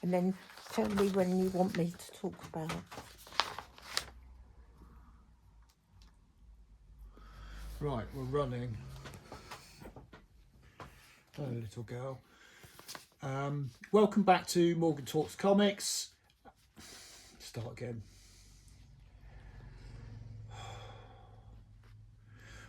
and then tell me when you want me to talk about. Right, we're running. Hello, little girl. Welcome back to Morgan Talks Comics. Start again.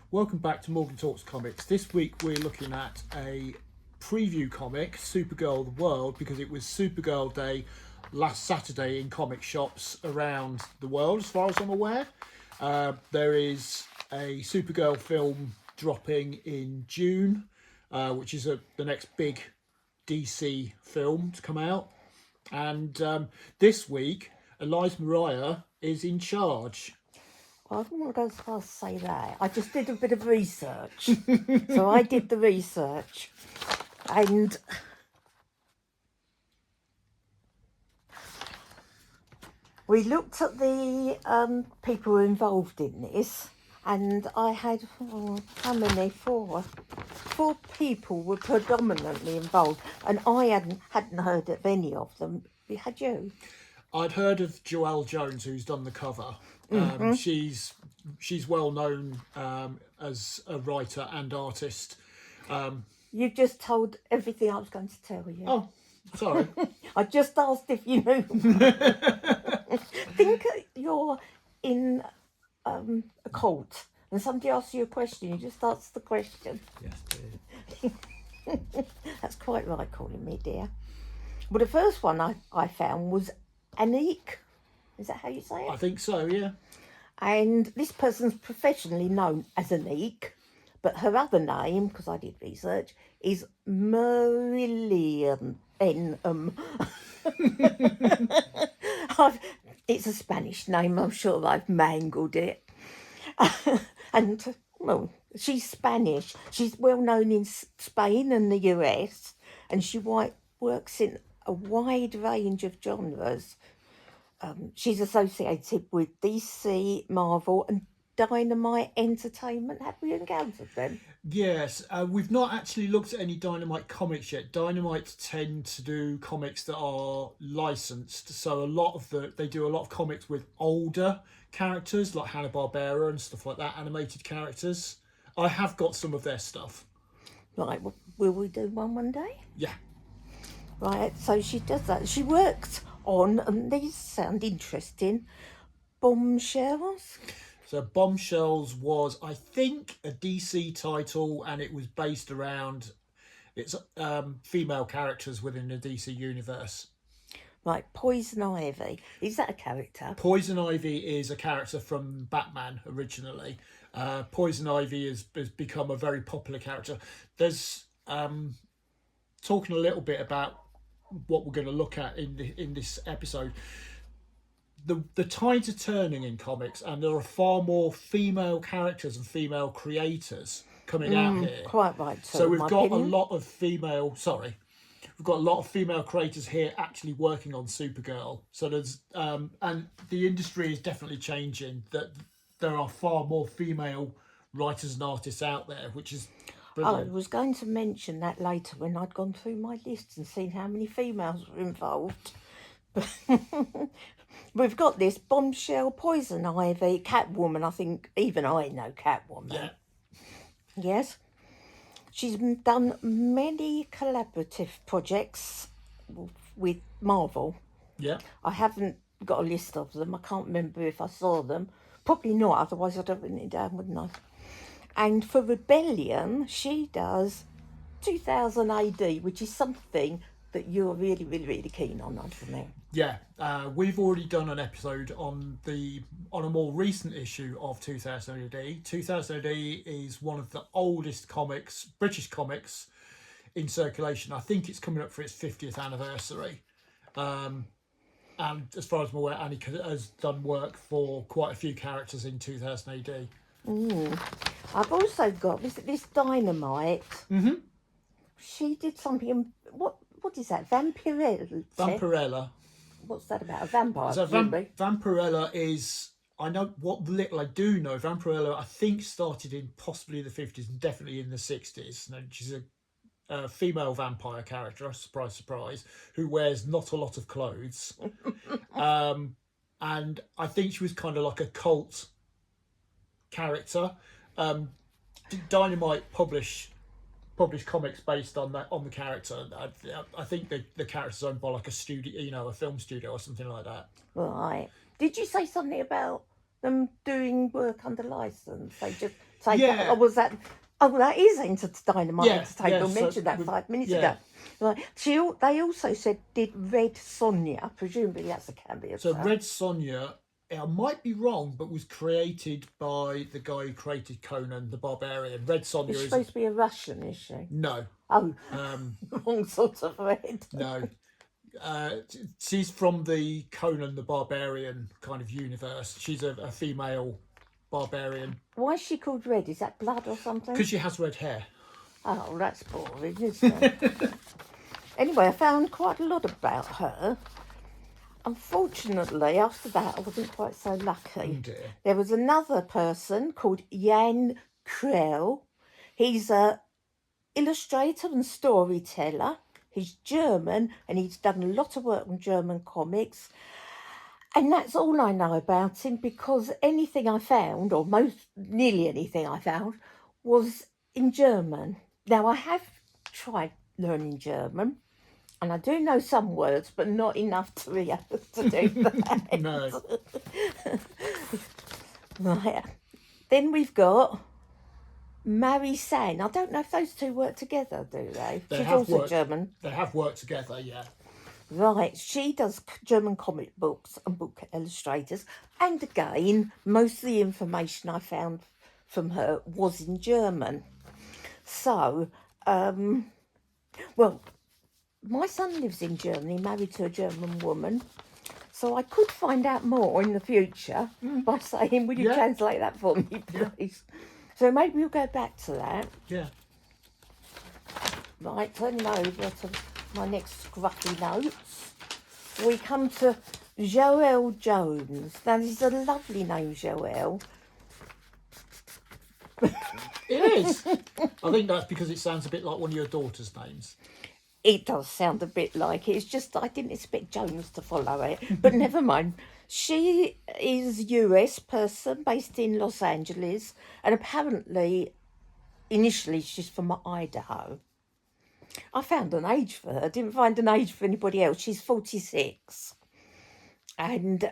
Welcome back to Morgan Talks Comics. This week we're looking at a preview comic, Supergirl the World, because it was Supergirl Day last Saturday in comic shops around the world, as far as I'm aware. There is a Supergirl film dropping in June, which is the next big DC film to come out. And this week, Eliza-Mariah is in charge. Well, I don't want to go as far as to say that. I just did a bit of research. So I did the research. And we looked at the people who were involved in this. And I had, how many? Four people were predominantly involved. And I hadn't heard of any of them. Had you? I'd heard of Joelle Jones, who's done the cover. She's well known as a writer and artist. You've just told everything I was going to tell you. Oh, sorry. I just asked if you knew. Think you're in a court and somebody asks you a question, you just answer the question. Yes, dear. That's quite right, calling me dear. Well, the first one I found was Anique. Is that how you say it? I think so, yeah. And this person's professionally known as Anique, but her other name, because I did research, is Marillion Benham. It's a Spanish name, I'm sure I've mangled it. And, well, she's Spanish. She's well known in Spain and the US, and she works in a wide range of genres. She's associated with DC, Marvel and Dynamite Entertainment. Have we encountered them? Yes, we've not actually looked at any Dynamite comics yet. Dynamite tend to do comics that are licensed, so they do a lot of comics with older characters like Hanna-Barbera and stuff like that, animated characters. I have got some of their stuff. Right, will we do one day? Yeah. Right, so she does that. She worked on, and these sound interesting, Bombshells. So Bombshells was, I think, a DC title, and it was based around its female characters within the DC universe. Right, Poison Ivy. Is that a character? Poison Ivy is a character from Batman originally. Poison Ivy has become a very popular character. There's talking a little bit about what we're going to look at in this episode. The tides are turning in comics, and there are far more female characters and female creators coming out here. Quite right. So we've got a lot of female creators here actually working on Supergirl. So there's and the industry is definitely changing. That there are far more female writers and artists out there, which is brilliant. I was going to mention that later when I'd gone through my list and seen how many females were involved. We've got this Bombshell, Poison Ivy, Catwoman. I think even I know Catwoman. Yeah. Yes. She's done many collaborative projects with Marvel. Yeah. I haven't got a list of them. I can't remember if I saw them. Probably not, otherwise I'd have written it down, wouldn't I? And for Rebellion, she does 2000 AD, which is something that you're really, really, really keen on, isn't it? Yeah, we've already done an episode on a more recent issue of 2000 AD. 2000 AD is one of the oldest British comics in circulation. I think it's coming up for its 50th anniversary. And as far as I'm aware, Annie has done work for quite a few characters in 2000 AD. I've also got this Dynamite. Mm-hmm. She did something. What is that? Vampirella. Vampirella. What's that about? A vampire? So Vampirella is, I know what little I do know. Vampirella, I think, started in possibly the 50s and definitely in the 60s. And a female vampire character, surprise, surprise, who wears not a lot of clothes. And I think she was kind of like a cult character. Dynamite published comics based on the character. I think the character's owned by like a studio, a film studio or something like that. Right. Did you say something about them doing work under license? They just say, Yeah. or was that? Oh, that is Dynamite Yeah, Entertainment. yeah, Mentioned that so 5 minutes yeah. ago. Right. They also said did Red Sonja. Presumably that's a cameo. So Red Sonja, I might be wrong, but was created by the guy who created Conan the Barbarian. Red Sonja Is she is supposed to be a Russian? Is she? no, Oh, wrong sort of red. no. She's from the Conan the Barbarian kind of universe. She's a female barbarian Why is she called Red? Is that blood or something? because she has red hair. Oh, that's boring, isn't it? Anyway, I found quite a lot about her. Unfortunately, after that, I wasn't quite so lucky. Oh dear. There was another person called Jan Krell. He's a illustrator and storyteller. He's German and he's done a lot of work on German comics. And that's all I know about him because anything I found, or nearly anything I found, was in German. Now, I have tried learning German. And I do know some words, but not enough to be able to do that. No. Right. Then we've got Mary San. I don't know if those two work together, do they? They She's have also worked- German. They have worked together, yeah. Right. She does German comic books and book illustrators. And again, most of the information I found from her was in German. So, well, my son lives in Germany, married to a German woman. So I could find out more in the future by saying, will you Yeah. translate that for me, please? So maybe we'll go back to that. Yeah. Right, turning over to my next scruffy notes. We come to Joelle Jones. Now, this is a lovely name, Joelle. It is. I think that's because it sounds a bit like one of your daughter's names. It does sound a bit like it. It's just I didn't expect Jones to follow it, but never mind. She is a US person based in Los Angeles, and apparently, initially, she's from Idaho. I found an age for her. Didn't find an age for anybody else. She's 46, and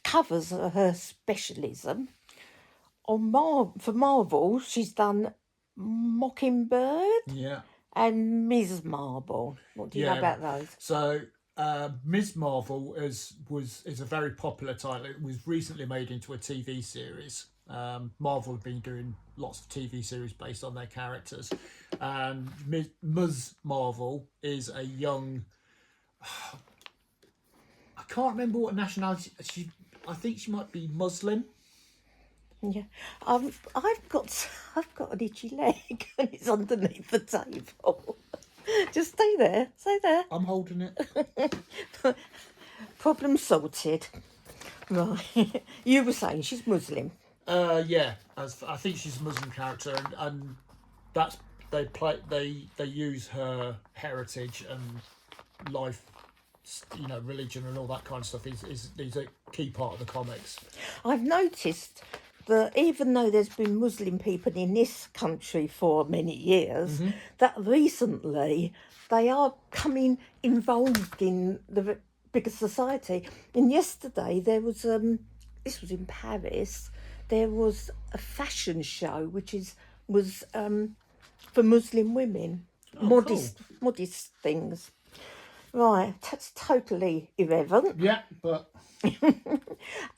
covers her specialism on for Marvel. She's done Mockingbird Yeah. and Ms. Marvel. What do you know Yeah. about those? So, Ms. Marvel is a very popular title. It was recently made into a TV series. Marvel have been doing lots of TV series based on their characters, and Ms. Marvel is a young. I can't remember what nationality I think she might be Muslim. Yeah, I've got an itchy leg and it's underneath the table. Just stay there, stay there. I'm holding it. Problem sorted. Right, you were saying she's Muslim. Yeah, I think she's a Muslim character, and that's they use her heritage and life, religion and all that kind of stuff is a key part of the comics. I've noticed that even though there's been Muslim people in this country for many years, that recently they are coming involved in the bigger society. And yesterday there was, this was in Paris, there was a fashion show which was for Muslim women, modest things. Right, that's totally irrelevant. Yeah, but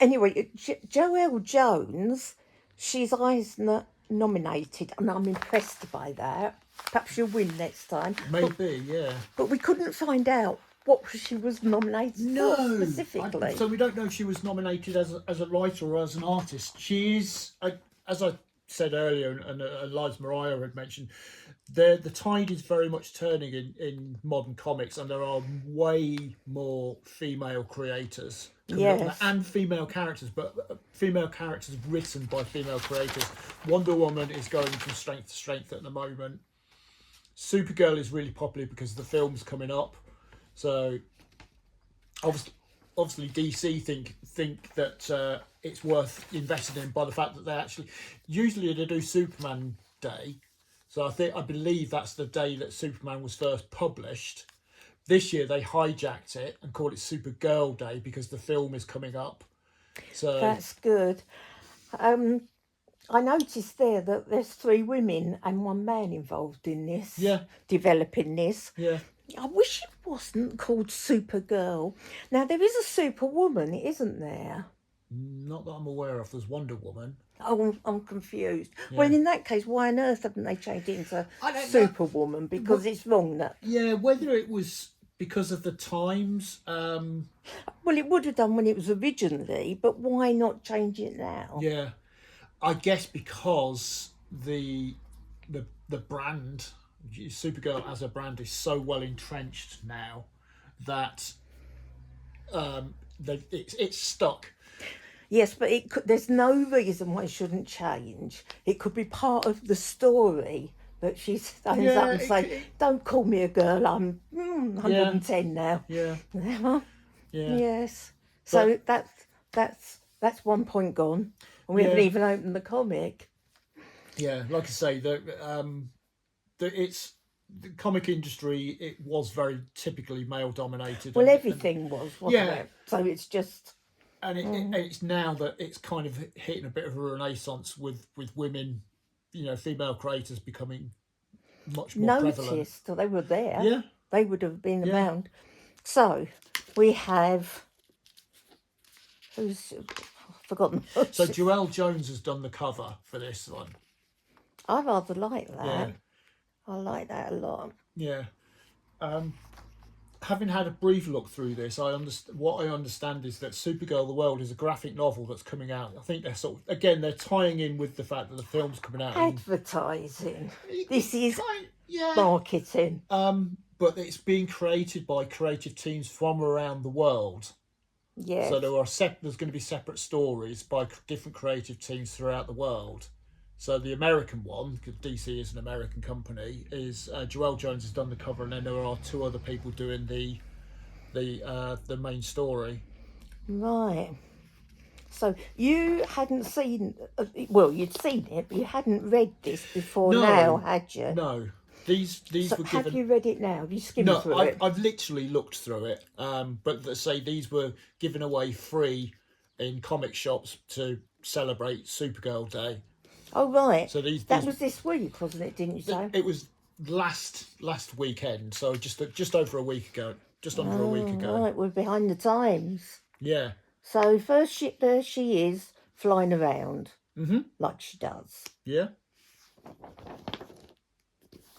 Anyway, Joelle Jones, she's Eisner nominated, and I'm impressed by that. Perhaps she'll win next time. maybe, yeah. But we couldn't find out what she was nominated for specifically. So we don't know if she was nominated as a writer or as an artist. She is, as I said earlier, and Eliza-Mariah had mentioned, the tide is very much turning in modern comics, and there are way more female creators coming up Yes. and female characters, but female characters written by female creators. Wonder Woman is going from strength to strength at the moment. Supergirl is really popular because the film's coming up. So obviously DC think that it's worth investing in by the fact that they actually usually they do Superman Day. So I believe that's the day that Superman was first published. This year they hijacked it and called it Supergirl Day because the film is coming up. So That's good. I noticed there that there's 3 women and 1 man involved in this. Yeah. Developing this. yeah, I wish it wasn't called Supergirl. Now, there is a Superwoman, isn't there? not that I'm aware of. There's Wonder Woman. Oh, I'm confused. Well, in that case, why on earth haven't they changed it into I don't know. Superwoman? Because it's wrong. That Yeah, whether it was because of the times. well, it would have done when it was originally, but why not change it now? Yeah, I guess because the brand Supergirl as a brand is so well entrenched now that it's stuck. Yes, but there's no reason why it shouldn't change. It could be part of the story that she stands Yeah, up and say, "Don't call me a girl. I'm 110 now." Yeah, Yeah. Yes. But- So that's 1 point gone, and we haven't Yeah. even opened the comic. yeah. Like I say, it's the comic industry. It was very typically male dominated. Well, everything wasn't Yeah. it? So it's just And it's now that it's kind of hitting a bit of a renaissance with women, female creators becoming much more prevalent. noticed. Or they were there. Yeah, They would have been Yeah. around. So we have who's I've forgotten. so Joelle Jones has done the cover for this one. I rather like that. Yeah. I like that a lot. Yeah. Having had a brief look through this, what I understand is that Supergirl the World is a graphic novel that's coming out. I think they're tying in with the fact that the film's coming out. Advertising. This is Yeah. marketing. But it's being created by creative teams from around the world. Yes. So there's going to be separate stories by different creative teams throughout the world. So the American one, because DC is an American company, is Joelle Jones has done the cover, and then there are 2 other people doing the main story. Right. So you hadn't seen, well, you'd seen it, but you hadn't read this before No. now, had you? No, these So were have given. you read it now? Have you skimmed No, through it? I've literally looked through it. But they say these were given away free in comic shops to celebrate Supergirl Day. Oh, right. So That was this week, wasn't it? Didn't you say? It was last weekend, so just over a week ago. Just under a week ago. Right, we're behind the times. Yeah. So first, there she is flying around, like she does, Yeah.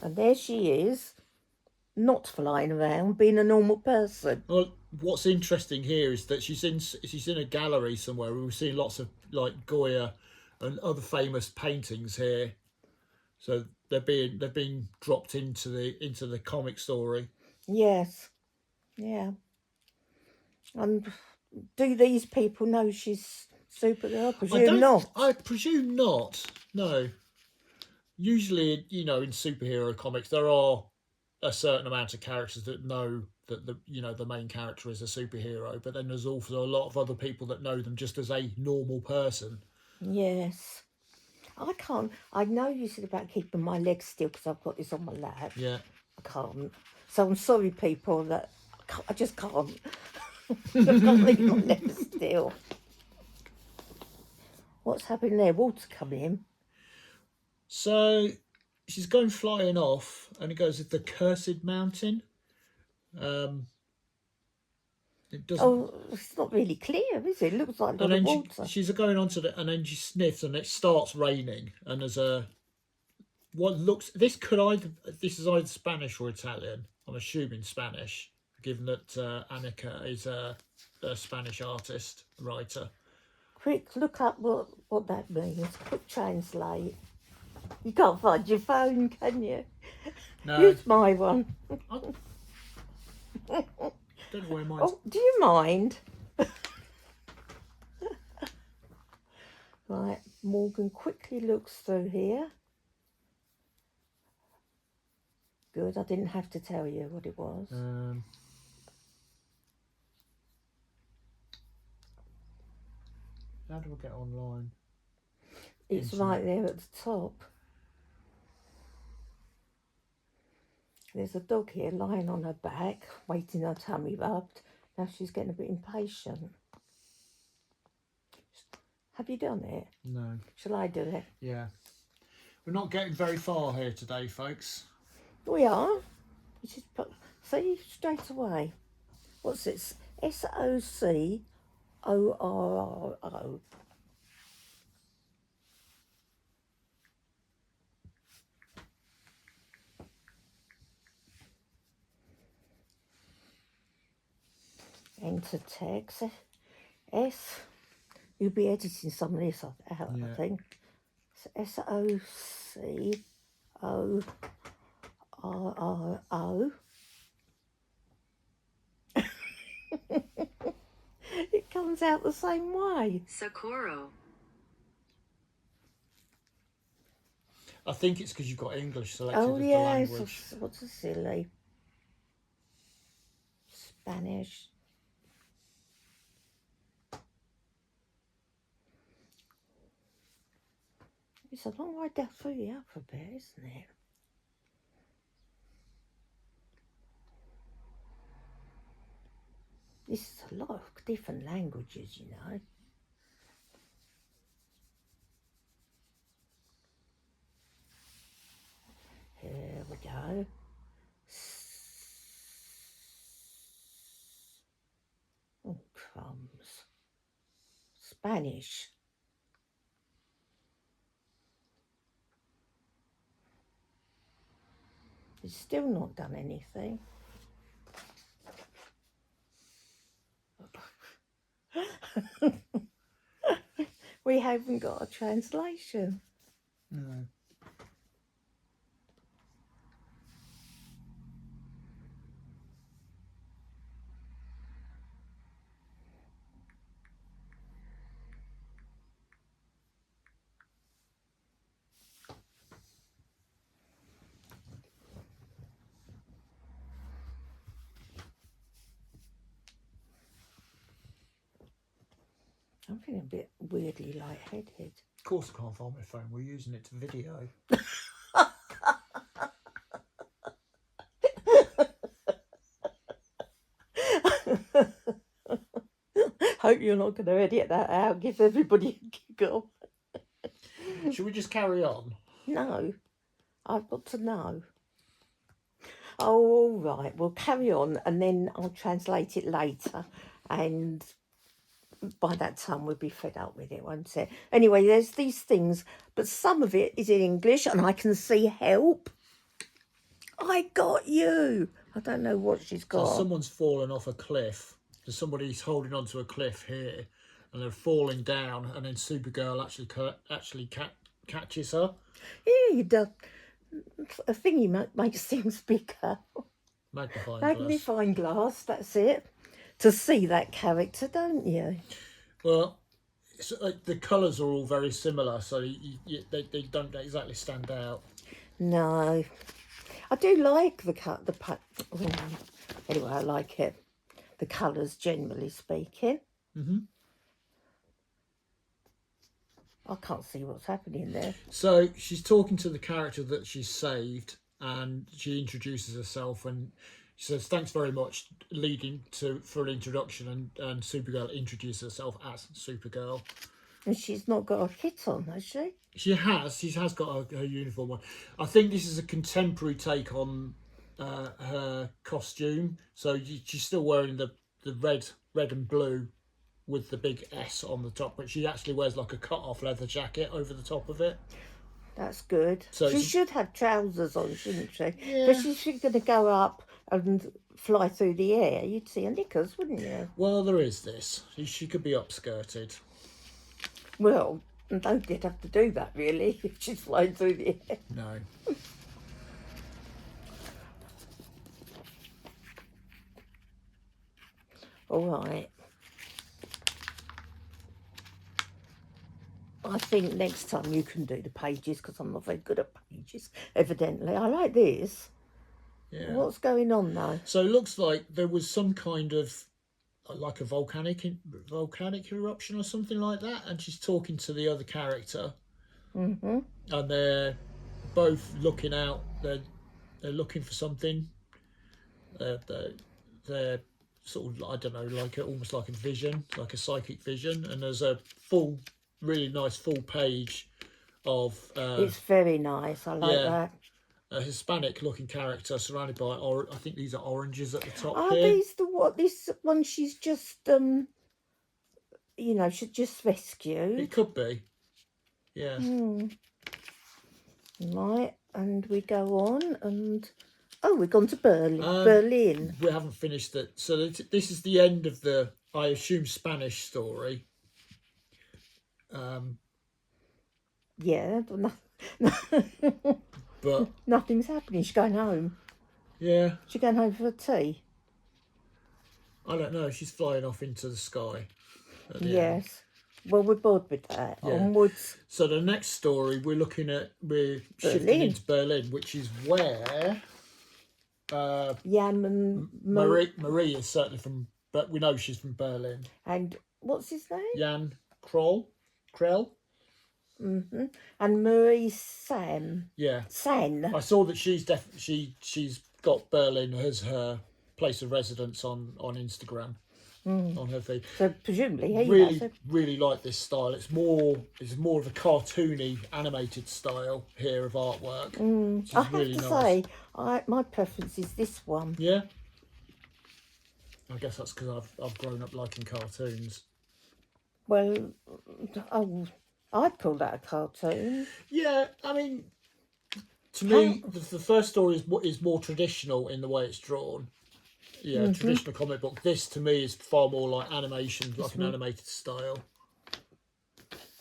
and there she is, not flying around, being a normal person. Well, what's interesting here is that she's in a gallery somewhere. We're seeing lots of like Goya and other famous paintings here. So they're being dropped into the comic story. Yes, yeah. And do these people know she's Supergirl? Presume not. I presume not. No. Usually, in superhero comics, there are a certain amount of characters that know that the main character is a superhero, but then there's also a lot of other people that know them just as a normal person. Yes. I know you said about keeping my legs still because I've got this on my lap. Yeah. I can't. So I'm sorry, people, that I just can't. I can't leave my legs still. What's happening there? Water coming in. So she's going flying off, and it goes with the Cursed Mountain. It doesn't. Oh, it's not really clear, is it? It looks like a lot of water. She's going onto and then she sniffs, and it starts raining, and there's this is either Spanish or Italian. I'm assuming Spanish, given that Annika is a Spanish artist writer. Quick, look up what that means. Quick translate. You can't find your phone, can you? No, Use my one. I don't know where mine's. Oh, do you mind? Right, Morgan quickly looks through here. Good, I didn't have to tell you what it was. How do I get online? It's Internet. right there at the top. There's a dog here lying on her back, waiting her tummy rubbed. Now she's getting a bit impatient. Have you done it? No. Shall I do it? Yeah. We're not getting very far here today, folks. We are. You just put, see, straight away. What's this? SOCORRO. Enter text. S. You'll be editing some of this out, Yeah. I think. SOCORRO. It comes out the same way. Socorro. I think it's because you've got English selected Oh as the yeah, language. what's a silly? Spanish. It's a long way down through the alphabet, isn't it? This is a lot of different languages, you know. Here we go. Oh, crumbs. Spanish. It's still not done anything. We haven't got a translation. No. I'm feeling a bit weirdly lightheaded. Of course I can't find my phone. We're using it to video. Hope you're not going to edit that out. Give everybody a giggle. Should we just carry on? No, I've got to know. Oh, all right. We'll carry on and then I'll translate it later. And by that time we'll be fed up with it, won't it? Anyway, there's these things, but some of it is in English and I can see help. I got you. I don't know what she's got. So someone's fallen off a cliff. So somebody's holding onto a cliff here, and they're falling down, and then Supergirl actually catches her. Yeah, you do. A thingy makes things bigger. Magnifying glass, that's it. To see that character, don't you? Well, the colours are all very similar, so they don't exactly stand out. No. I do like anyway, I like it. The colours, generally speaking. I can't see what's happening there. So she's talking to the character that she's saved, and she introduces herself, and she says, "Thanks very much," leading for an introduction, and Supergirl introduces herself as Supergirl. And she's not got a kit on, has she? She has got her uniform on. I think this is a contemporary take on her costume. So she's still wearing the red and blue with the big S on the top, but she actually wears like a cut-off leather jacket over the top of it. That's good. So she should have trousers on, shouldn't she? Yeah. But she's going to go up and fly through the air. You'd see her knickers, wouldn't you? Well, there is this. She could be upskirted. Well, nobody'd have to do that, really, if she's flying through the air. No. All right. I think next time you can do the pages because I'm not very good at pages, evidently. I like this. Yeah. What's going on though? So it looks like there was some kind of like a volcanic eruption or something like that, and she's talking to the other character, Mm-hmm. and they're both looking out. They're looking for something. They're sort of, I don't know, almost like a vision, like a psychic vision, and there's a really nice full page of It's very nice. I like yeah, that. a Hispanic looking character surrounded by I think these are oranges at the top Are here. these the what? This one she's just she's just rescued. It could be, yeah. Right, and we go on, and we've gone to Berlin. Um, Berlin. We haven't finished it, so this is the end of the, I assume, Spanish story. Yeah, But nothing's happening. She's going home. yeah, She's going home for tea. I don't know. She's flying off into the sky. At the end. Yes. Well, we're bored with that. Yeah. Onwards. So the next story we're shifting into Berlin, which is where Jan and Marie is certainly from, but we know she's from Berlin. And what's his name? Jan Krell. Mm-hmm. And Marie San. Yeah. I saw that she's she's got Berlin as her place of residence on Instagram. On her feed. So presumably he really like this style. It's more of a cartoony, animated style here of artwork. I have to say, my preference is this one. Yeah. I guess that's because I've grown up liking cartoons. Well, I'd call that a cartoon. Yeah, I mean, to me, the first story is more traditional in the way it's drawn. Yeah, traditional comic book. This to me is far more like animation, like an animated style.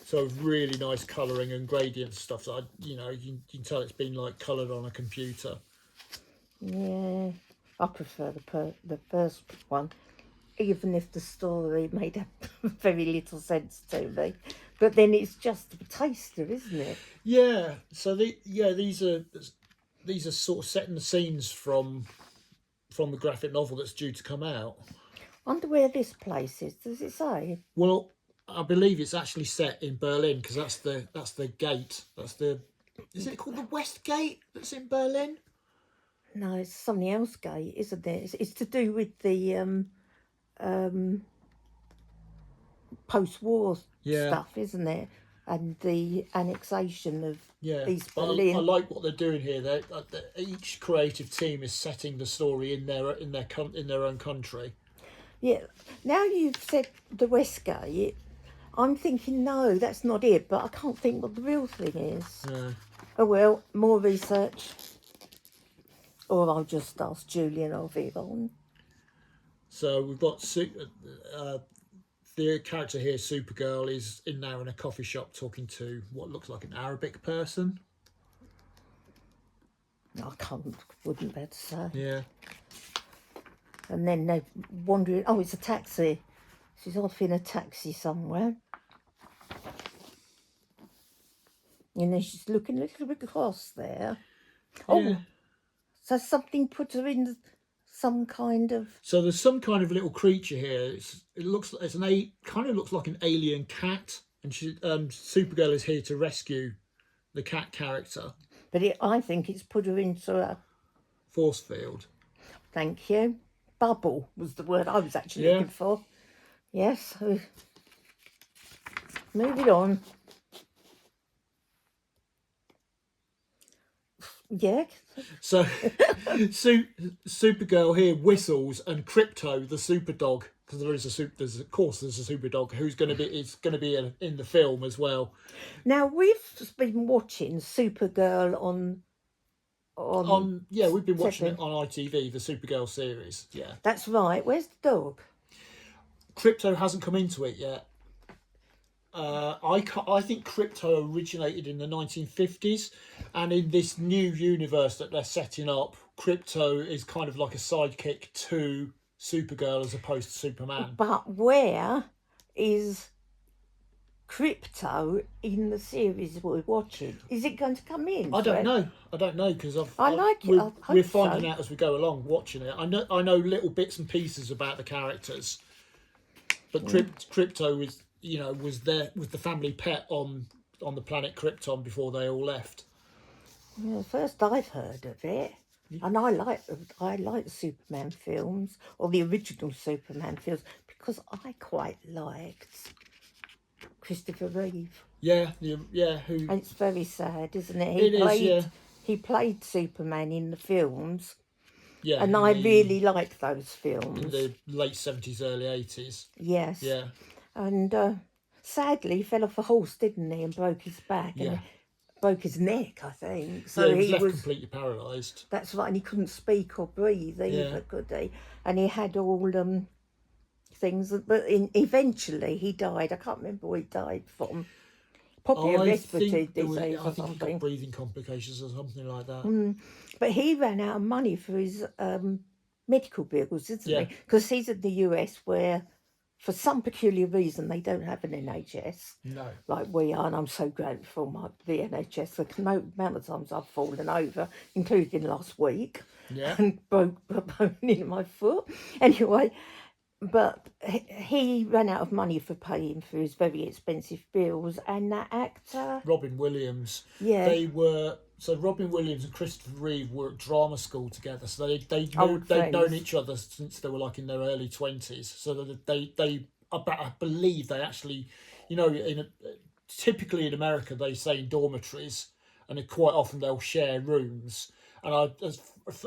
So really nice colouring and gradient stuff. So you can tell it's been like coloured on a computer. Yeah, I prefer the first one, even if the story made very little sense to me. But then it's just a taster, isn't it? Yeah. So these are sort of setting the scenes from the graphic novel that's due to come out. I wonder where this place is. Does it say? Well, I believe it's actually set in Berlin because that's the gate. Is it called the West Gate that's in Berlin? No, it's something else gate, isn't it? It's to do with the post-war stuff, isn't it? And the annexation of East Berlin. I like what they're doing here. Each creative team is setting the story in their own country. Yeah. Now you've said the West Gate, I'm thinking no, that's not it. But I can't think what the real thing is. Yeah. Oh well, more research, or I'll just ask Julian or Vivon. So we've got the character here, Supergirl, is now in a coffee shop talking to what looks like an Arabic person. Wouldn't be able to say. Yeah. And then they're wandering. Oh, it's a taxi. She's off in a taxi somewhere. And then she's looking a little bit cross there. Oh, Yeah. So something put her in some kind of... So there's some kind of little creature here. It looks like kind of looks like an alien cat, and Supergirl is here to rescue the cat character. But I think it's put her into a force field. Thank you. Bubble was the word I was actually looking for. Yes. Moving on. Yeah. So, Supergirl here whistles, and Crypto, the super dog, because there's a super dog who's going to be in the film as well. Now we've been watching Supergirl on we've been watching it on ITV, the Supergirl series. Yeah, that's right. Where's the dog? Crypto hasn't come into it yet. I think Crypto originated in the 1950s, and in this new universe that they're setting up, Crypto is kind of like a sidekick to Supergirl as opposed to Superman. But where is Crypto in the series we're watching? Is it going to come in? I don't know. Because I like it. I we're hope finding so. out as we go along watching it. I know little bits and pieces about the characters, but Crypto was was the family pet on the planet Krypton before they all left. Well, first I've heard of it, and I like the Superman films, or the original Superman films, because I quite liked Christopher Reeve. Yeah, who And it's very sad, isn't it? it is, yeah. He played Superman in the films, Yeah, and I really like those films. in the late 70s, early 80s. Yes. Yeah, And sadly, he fell off a horse, didn't he, and broke his back. yeah. And broke his neck, I think. So Yeah, he was left completely paralysed. That's right, and he couldn't speak or breathe either, could he? And he had all things, but eventually he died. I can't remember what he died from. Probably a respiratory disease or I think he something. got breathing complications or something like that. But he ran out of money for his medical bills, isn't Yeah. he? Because he's in the US where, for some peculiar reason, they don't have an NHS No. like we are, and I'm so grateful for the NHS. The amount of times I've fallen over, including last week, Yeah. and broke a bone in my foot. Anyway, but he ran out of money for paying for his very expensive bills, and that actor, Robin Williams. yeah, So Robin Williams and Christopher Reeve were at drama school together. So they'd Old known friends. each other since they were like in their early 20s. So that I believe they actually, typically in America they say in dormitories, and quite often they'll share rooms. And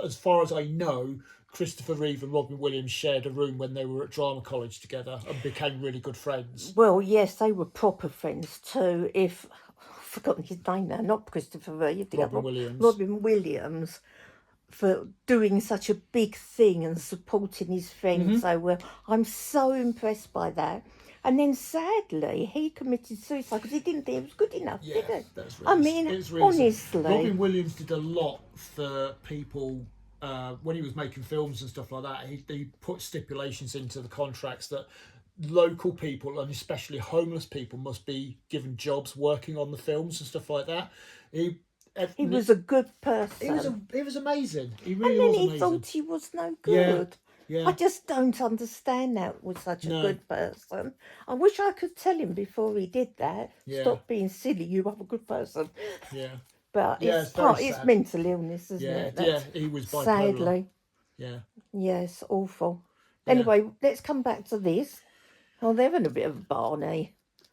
as far as I know, Christopher Reeve and Robin Williams shared a room when they were at drama college together and became really good friends. well, yes, they were proper friends too. I've forgotten his name now, not Christopher Reeve, the Robin other Williams. Robin Williams, for doing such a big thing and supporting his friends so well. I'm so impressed by that. And then sadly, he committed suicide because he didn't think it was good enough, did he? That's really, I mean, it's really honestly. Robin Williams did a lot for people when he was making films and stuff like that. He put stipulations into the contracts that local people, and especially homeless people, must be given jobs working on the films and stuff like that. He was a good person. He was amazing. He really and then was he amazing. thought he was no good. Yeah. I just don't understand that with such a good person. I wish I could tell him before he did that, stop being silly, you are a good person. Yeah. But it's it's mental illness, isn't it? He was bipolar. Sadly. Yeah. Yes, awful. Anyway, let's come back to this. Oh, they're in a bit of a barney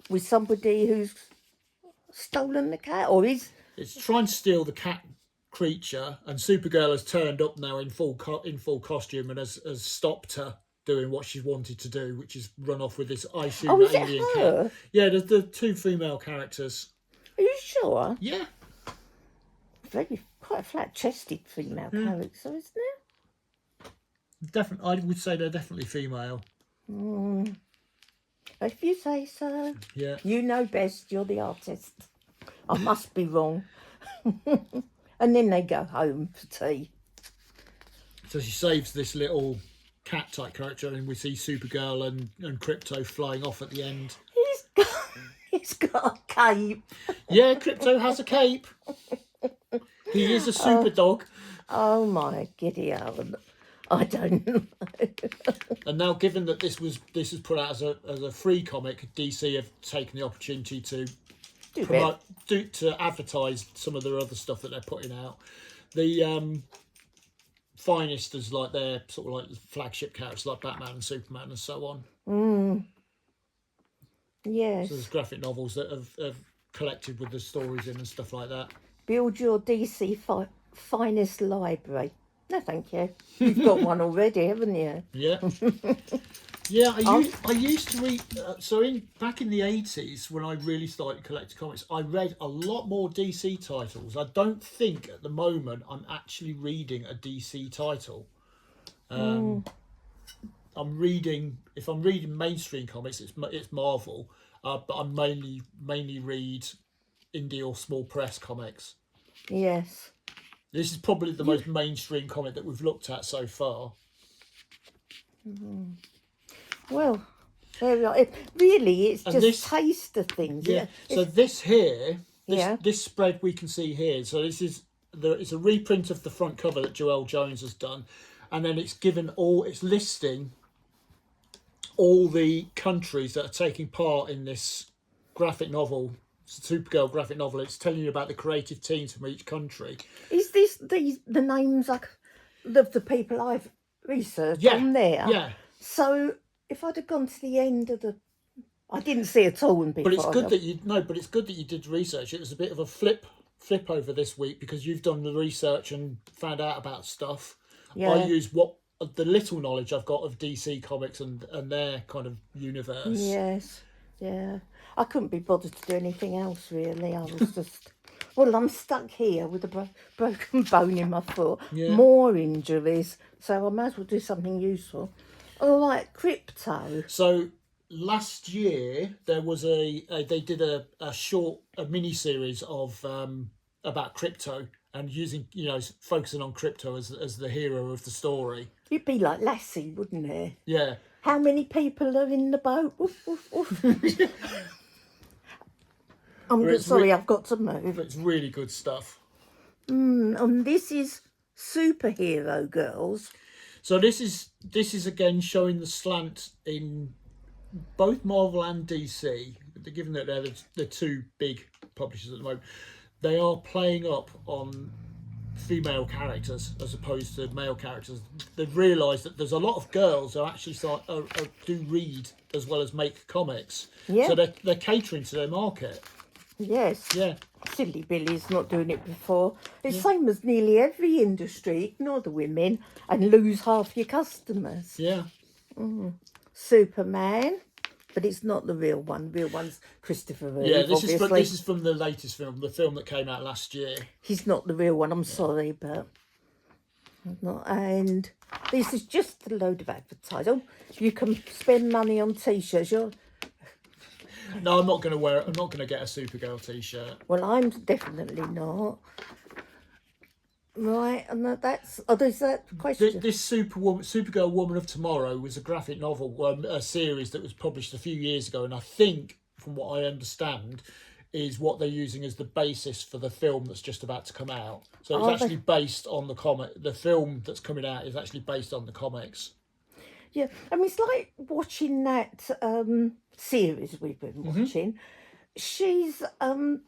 with somebody who's stolen the cat, or is... It's trying to steal the cat creature, and Supergirl has turned up now in full costume and has stopped her doing what she wanted to do, which is run off with this ice Oh, is alien it cat. her? Yeah, there's the two female characters. Are you sure? Yeah. Quite a flat-chested female character, isn't it? Definitely, I would say they're definitely female. If you say so. Yeah. You know best, you're the artist. I must be wrong. And then they go home for tea. So she saves this little cat-type character, and we see Supergirl and Crypto flying off at the end. He's got a cape. Yeah, Crypto has a cape. He is a super dog. Oh my giddy Alan. I don't know. And now, given that this was put out as a free comic, DC have taken the opportunity to to advertise some of their other stuff that they're putting out. The Finest is like their sort of like flagship characters, like Batman and Superman and so on. Yes. So there's graphic novels that have collected with the stories in and stuff like that. Build your DC finest library. No, thank you. You've got one already, haven't you? Yeah. Yeah, I used to read. Back in the 80s, when I really started collecting comics, I read a lot more DC titles. I don't think at the moment I'm actually reading a DC title. I'm reading. If I'm reading mainstream comics, it's Marvel, but I mainly read indie or small press comics. Yes. This is probably the most mainstream comic that we've looked at so far. Well, There we are. Really, it's And just this- taste of things. Yeah. So this here, Yeah. this spread we can see here. So it's a reprint of the front cover that Joelle Jones has done, and then it's listing all the countries that are taking part in this graphic novel, Supergirl graphic novel. It's telling you about the creative teams from each country. Is this the names like of the people I've researched on there? Yeah. So if I'd have gone to the end of I didn't see it all before. But it's good that you did research. It was a bit of a flip over this week because you've done the research and found out about stuff. Yeah. I use the little knowledge I've got of DC Comics and their kind of universe. Yes. Yeah. I couldn't be bothered to do anything else really. I was just well, I'm stuck here with a broken bone in my foot. Yeah. More injuries, so I might as well do something useful. Oh, like crypto. So last year there was they did a mini series of about crypto and using focusing on crypto as the hero of the story. It'd be like Lassie, wouldn't it? Yeah. How many people are in the boat? Woof, woof, woof. I'm sorry, I've got to move. It's really good stuff. And this is Superhero Girls. So this is again showing the slant in both Marvel and DC. Given that they're the two big publishers at the moment, they are playing up on female characters as opposed to male characters. They've realised that there's a lot of girls who actually do read as well as make comics. Yeah. So they're catering to their market. Yes. Yeah. Silly Billy's not doing it before. It's the same as nearly every industry. Ignore the women and lose half your customers. Yeah. Superman, but it's not the real one. The real one's Christopher Reeve, Yeah, this obviously. is from the latest film, the film that came out last year. He's not the real one, I'm sorry, but... And this is just a load of advertising. You can spend money on T-shirts. No, I'm not going to wear it. I'm not going to get a Supergirl T-shirt. Well, I'm definitely not. Right, and that's... Oh, there's that question. This Supergirl Woman of Tomorrow was a graphic novel, a series that was published a few years ago, and I think, from what I understand, is what they're using as the basis for the film that's just about to come out. So it's actually based on the comic. The film that's coming out is actually based on the comics. Yeah, I mean, it's like watching that series we've been watching. She's an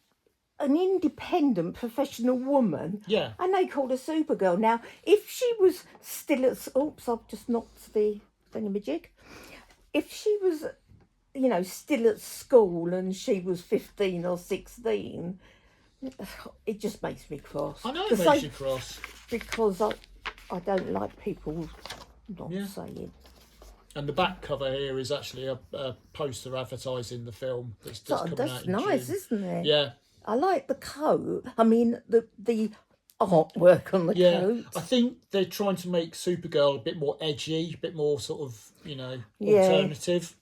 independent professional woman. Yeah. And they call her Supergirl. Now, if she was still at... Oops, I've just knocked the thingamajig. If she was, still at school and she was 15 or 16, it just makes me cross. I know it makes you cross. Because I don't like people not saying. And the back cover here is actually a poster advertising the film that's coming out in nice, June. isn't it? Yeah. I like the coat. I mean, the artwork on the coat. I think they're trying to make Supergirl a bit more edgy, a bit more sort of, alternative.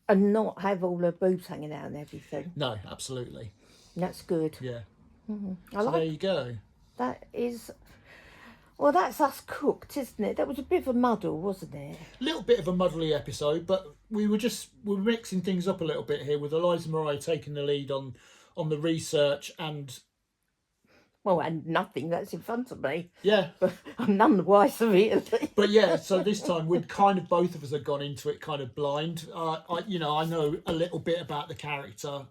And not have all her boobs hanging out and everything. No, absolutely. That's good. Yeah. There you go. That is... Well, that's us cooked, isn't it? That was a bit of a muddle, wasn't it? A little bit of a muddly episode, but we're mixing things up a little bit here with Eliza-Mariah taking the lead on the research and... Well, and nothing that's in front of me. Yeah. But I'm none the wiser, really. But yeah, so this time both of us had gone into it kind of blind. I know a little bit about the character.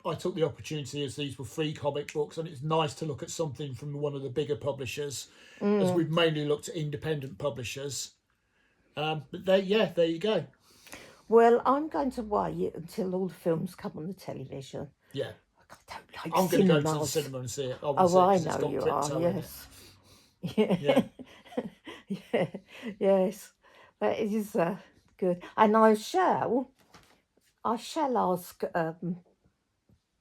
I took the opportunity as these were free comic books, and it's nice to look at something from one of the bigger publishers, as we've mainly looked at independent publishers. But there you go. Well, I'm going to wait until all the films come on the television. Yeah. I don't like I'm going to go to the cinemas. cinema and see it. I know you are, yes. Yeah. Yeah. Yes. That is good. And I shall ask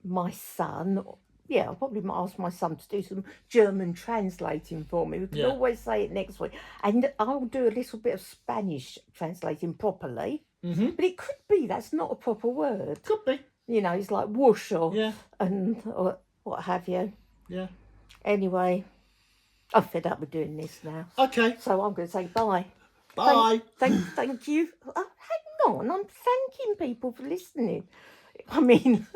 my son... Yeah, I'll probably ask my son to do some German translating for me. We can always say it next week. And I'll do a little bit of Spanish translating properly. Mm-hmm. But it could be that's not a proper word. Could be. It's like whoosh or what have you. Yeah. Anyway, I'm fed up with doing this now. Okay. So I'm going to say bye. Bye. Thank you. Oh, hang on, I'm thanking people for listening. I mean,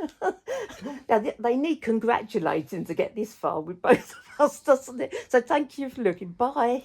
now they need congratulating to get this far with both of us, doesn't it? So thank you for looking. Bye.